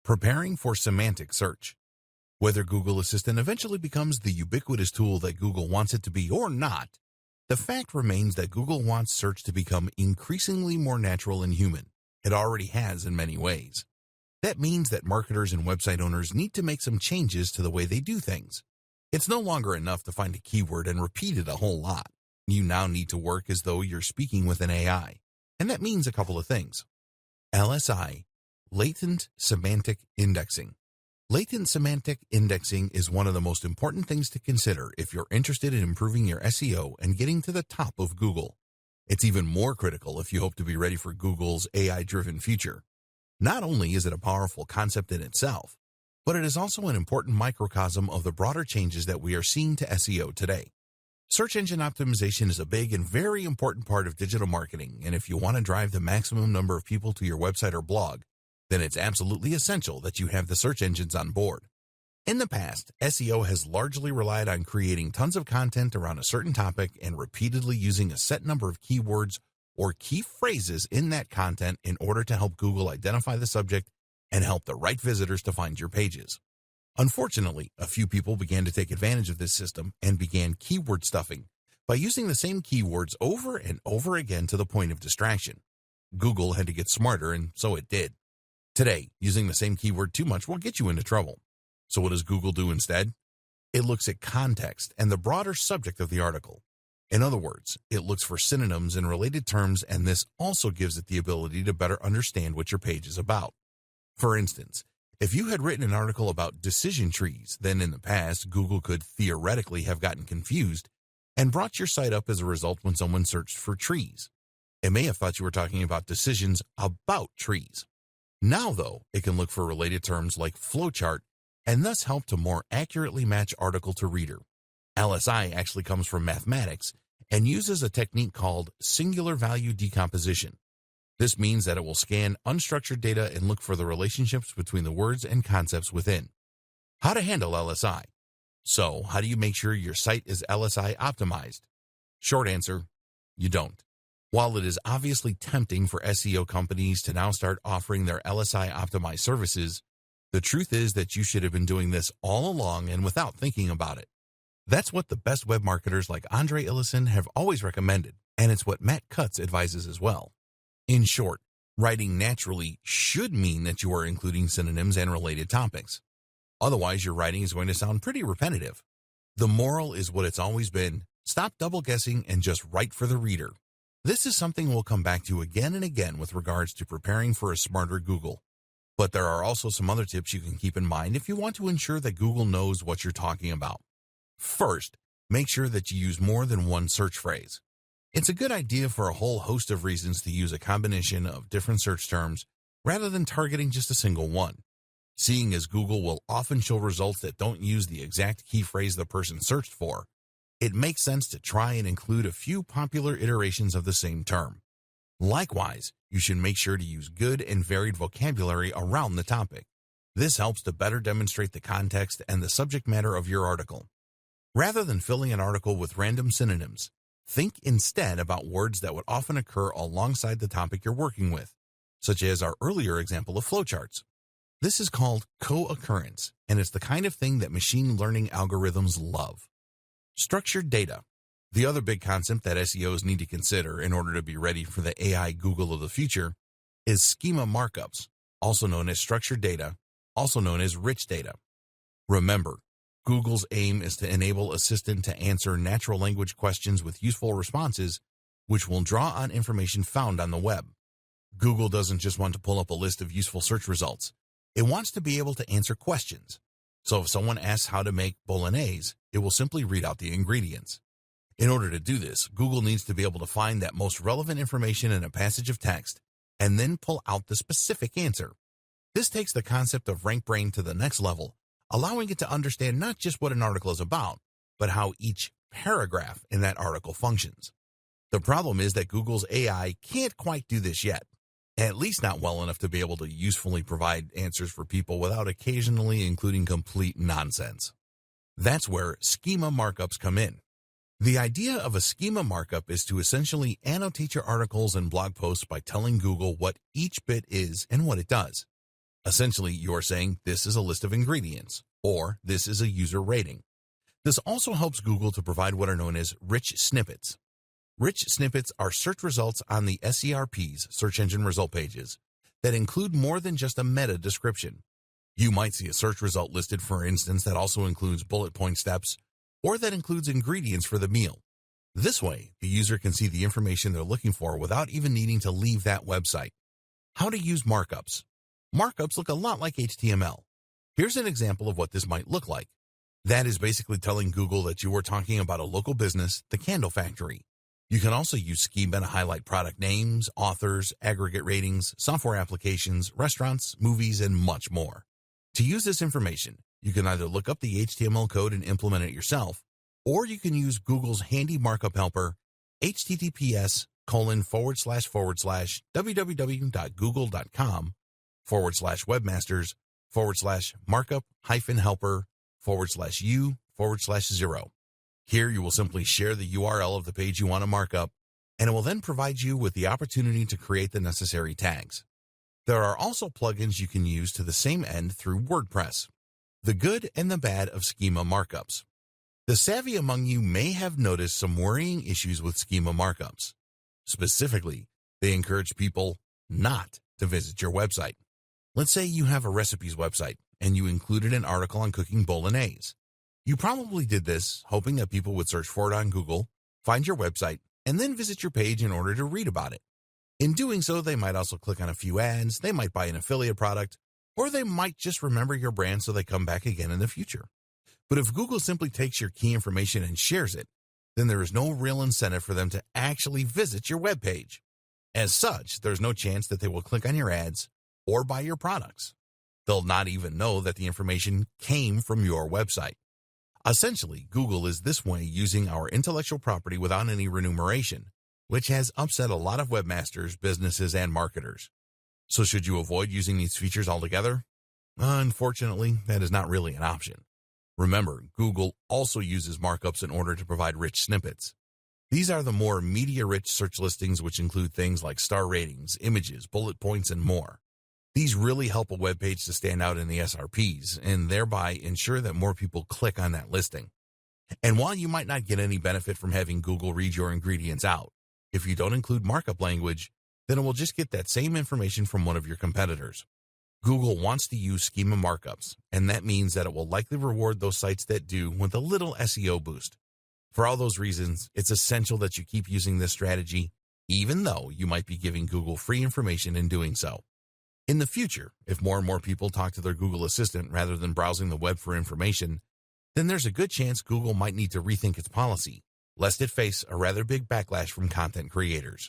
Preparing for semantic search. Whether Google Assistant eventually becomes the ubiquitous tool that Google wants it to be or not, the fact remains that Google wants search to become increasingly more natural and human. It already has in many ways. That means that marketers and website owners need to make some changes to the way they do things. It's no longer enough to find a keyword and repeat it a whole lot. You now need to work as though you're speaking with an AI. And that means a couple of things. LSI, latent semantic indexing. Latent semantic indexing is one of the most important things to consider if you're interested in improving your SEO and getting to the top of Google. It's even more critical if you hope to be ready for Google's AI-driven future. Not only is it a powerful concept in itself, but it is also an important microcosm of the broader changes that we are seeing to SEO today. Search engine optimization is a big and very important part of digital marketing, and if you want to drive the maximum number of people to your website or blog, then it's absolutely essential that you have the search engines on board. In the past, SEO has largely relied on creating tons of content around a certain topic and repeatedly using a set number of keywords or key phrases in that content in order to help Google identify the subject and help the right visitors to find your pages. Unfortunately, a few people began to take advantage of this system and began keyword stuffing by using the same keywords over and over again to the point of distraction. Google had to get smarter, and so it did. Today, using the same keyword too much will get you into trouble. So what does Google do instead? It looks at context and the broader subject of the article. In other words, it looks for synonyms and related terms, and this also gives it the ability to better understand what your page is about. For instance, if you had written an article about decision trees, then in the past, Google could theoretically have gotten confused and brought your site up as a result when someone searched for trees. It may have thought you were talking about decisions about trees. Now, though, it can look for related terms like flowchart and thus help to more accurately match article to reader. LSI actually comes from mathematics and uses a technique called singular value decomposition. This means that it will scan unstructured data and look for the relationships between the words and concepts within. How to handle LSI? So, how do you make sure your site is LSI optimized? Short answer, you don't. While it is obviously tempting for SEO companies to now start offering their LSI optimized services, the truth is that you should have been doing this all along and without thinking about it. That's what the best web marketers like Andre Illison have always recommended, and it's what Matt Cutts advises as well. In short, writing naturally should mean that you are including synonyms and related topics. Otherwise, your writing is going to sound pretty repetitive. The moral is what it's always been: stop double guessing and just write for the reader. This is something we'll come back to again and again with regards to preparing for a smarter Google. But there are also some other tips you can keep in mind if you want to ensure that Google knows what you're talking about. First, make sure that you use more than one search phrase. It's a good idea for a whole host of reasons to use a combination of different search terms rather than targeting just a single one. Seeing as Google will often show results that don't use the exact key phrase the person searched for, it makes sense to try and include a few popular iterations of the same term. Likewise, you should make sure to use good and varied vocabulary around the topic. This helps to better demonstrate the context and the subject matter of your article. Rather than filling an article with random synonyms, think instead about words that would often occur alongside the topic you're working with, such as our earlier example of flowcharts. This is called co-occurrence, and it's the kind of thing that machine learning algorithms love. Structured data. The other big concept that SEOs need to consider in order to be ready for the AI Google of the future is schema markups, also known as structured data, also known as rich data. Remember, Google's aim is to enable Assistant to answer natural language questions with useful responses, which will draw on information found on the web. Google doesn't just want to pull up a list of useful search results. It wants to be able to answer questions. So if someone asks how to make bolognese, it will simply read out the ingredients. In order to do this, Google needs to be able to find that most relevant information in a passage of text and then pull out the specific answer. This takes the concept of rank brain to the next level, allowing it to understand not just what an article is about, but how each paragraph in that article functions. The problem is that Google's AI can't quite do this yet, at least not well enough to be able to usefully provide answers for people without occasionally including complete nonsense. That's where schema markups come in. The idea of a schema markup is to essentially annotate your articles and blog posts by telling Google what each bit is and what it does. Essentially, you're saying this is a list of ingredients, or this is a user rating. This also helps Google to provide what are known as rich snippets. Rich snippets are search results on the SERP's search engine result pages that include more than just a meta description. You might see a search result listed, for instance, that also includes bullet point steps, or that includes ingredients for the meal. This way, the user can see the information they're looking for without even needing to leave that website. How to use markups. Markups look a lot like HTML. Here's an example of what this might look like. That is basically telling Google that you were talking about a local business, the Candle Factory. You can also use schema to highlight product names, authors, aggregate ratings, software applications, restaurants, movies, and much more. To use this information, you can either look up the HTML code and implement it yourself, or you can use Google's handy markup helper, https://www.google.com/markup-helper/u/0. Here you will simply share the URL of the page you want to mark up, and it will then provide you with the opportunity to create the necessary tags. There are also plugins you can use to the same end through WordPress. The good and the bad of schema markups. The savvy among you may have noticed some worrying issues with schema markups. Specifically, they encourage people not to visit your website. Let's say you have a recipes website and you included an article on cooking bolognese. You probably did this hoping that people would search for it on Google, find your website, and then visit your page in order to read about it. In doing so, they might also click on a few ads, they might buy an affiliate product, or they might just remember your brand so they come back again in the future. But if Google simply takes your key information and shares it, then there is no real incentive for them to actually visit your web page. As such, there's no chance that they will click on your ads or buy your products. They'll not even know that the information came from your website. Essentially, Google is this way using our intellectual property without any remuneration, which has upset a lot of webmasters, businesses, and marketers. So should you avoid using these features altogether? Unfortunately, that is not really an option. Remember, Google also uses markups in order to provide rich snippets. These are the more media-rich search listings, which include things like star ratings, images, bullet points, and more. These really help a web page to stand out in the SRPs and thereby ensure that more people click on that listing. And while you might not get any benefit from having Google read your ingredients out, if you don't include markup language, then it will just get that same information from one of your competitors. Google wants to use schema markups, and that means that it will likely reward those sites that do with a little SEO boost. For all those reasons, it's essential that you keep using this strategy, even though you might be giving Google free information in doing so. In the future, if more and more people talk to their Google Assistant rather than browsing the web for information, then there's a good chance Google might need to rethink its policy, lest it face a rather big backlash from content creators.